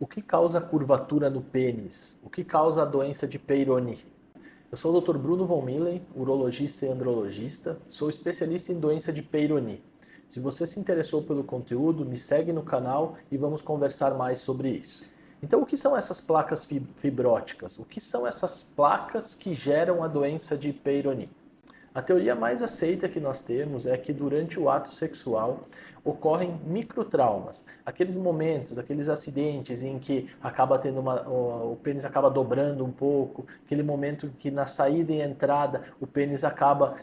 O que causa curvatura no pênis? O que causa a doença de Peyronie? Eu sou o Dr. Bruno von Millen, urologista e andrologista, sou especialista em doença de Peyronie. Se você se interessou pelo conteúdo, me segue no canal e vamos conversar mais sobre isso. Então, o que são essas placas fibróticas? O que são essas placas que geram a doença de Peyronie? A teoria mais aceita que nós temos é que durante o ato sexual ocorrem microtraumas, aqueles momentos, aqueles acidentes em que acaba tendo o pênis acaba dobrando um pouco, aquele momento que na saída e entrada o pênis acaba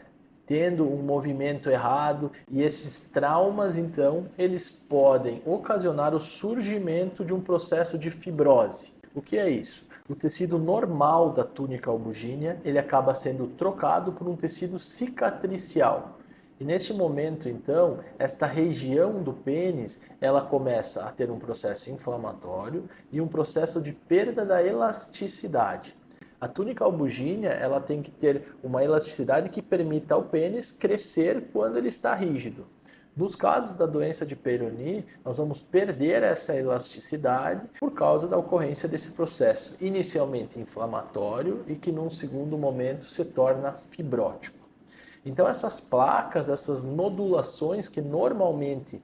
tendo um movimento errado, e esses traumas então eles podem ocasionar o surgimento de um processo de fibrose. O que é isso? O tecido normal da túnica albugínea, ele acaba sendo trocado por um tecido cicatricial. E neste momento, então, esta região do pênis, ela começa a ter um processo inflamatório e um processo de perda da elasticidade. A túnica albugínea, ela tem que ter uma elasticidade que permita ao pênis crescer quando ele está rígido. Nos casos da doença de Peyronie, nós vamos perder essa elasticidade por causa da ocorrência desse processo inicialmente inflamatório e que num segundo momento se torna fibrótico. Então essas placas, essas nodulações que normalmente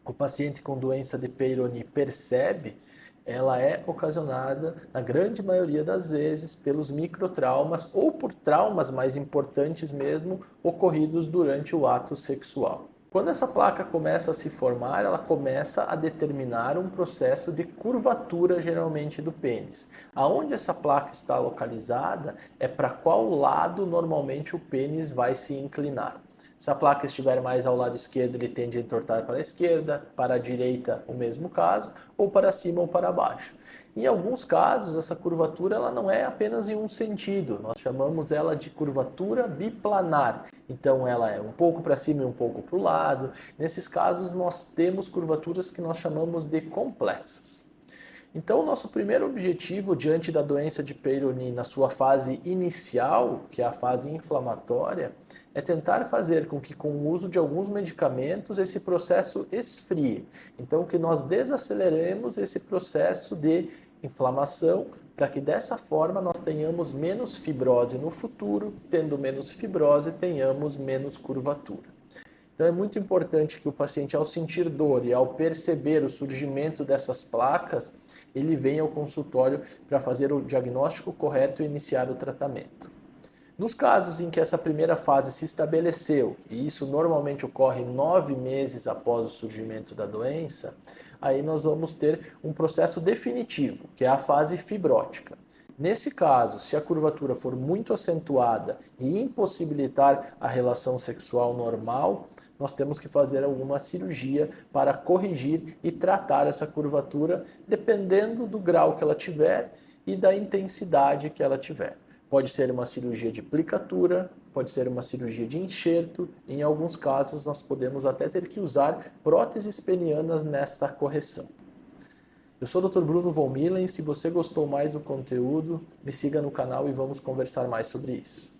o paciente com doença de Peyronie percebe, ela é ocasionada, na grande maioria das vezes, pelos microtraumas ou por traumas mais importantes mesmo, ocorridos durante o ato sexual. Quando essa placa começa a se formar, ela começa a determinar um processo de curvatura, geralmente, do pênis. Aonde essa placa está localizada é para qual lado normalmente o pênis vai se inclinar. Se a placa estiver mais ao lado esquerdo, ele tende a entortar para a esquerda, para a direita o mesmo caso, ou para cima ou para baixo. Em alguns casos, essa curvatura ela não é apenas em um sentido, nós chamamos ela de curvatura biplanar. Então ela é um pouco para cima e um pouco para o lado. Nesses casos, nós temos curvaturas que nós chamamos de complexas. Então, o nosso primeiro objetivo diante da doença de Peyronie na sua fase inicial, que é a fase inflamatória, é tentar fazer com que com o uso de alguns medicamentos esse processo esfrie. Então, que nós desaceleremos esse processo de inflamação para que dessa forma nós tenhamos menos fibrose no futuro, tendo menos fibrose, tenhamos menos curvatura. Então é muito importante que o paciente, ao sentir dor e ao perceber o surgimento dessas placas, ele venha ao consultório para fazer o diagnóstico correto e iniciar o tratamento. Nos casos em que essa primeira fase se estabeleceu, e isso normalmente ocorre 9 meses após o surgimento da doença, aí nós vamos ter um processo definitivo, que é a fase fibrótica. Nesse caso, se a curvatura for muito acentuada e impossibilitar a relação sexual normal, nós temos que fazer alguma cirurgia para corrigir e tratar essa curvatura, dependendo do grau que ela tiver e da intensidade que ela tiver. Pode ser uma cirurgia de plicatura, pode ser uma cirurgia de enxerto, em alguns casos nós podemos até ter que usar próteses penianas nessa correção. Eu sou o Dr. Bruno von Millen, se você gostou mais do conteúdo, me siga no canal e vamos conversar mais sobre isso.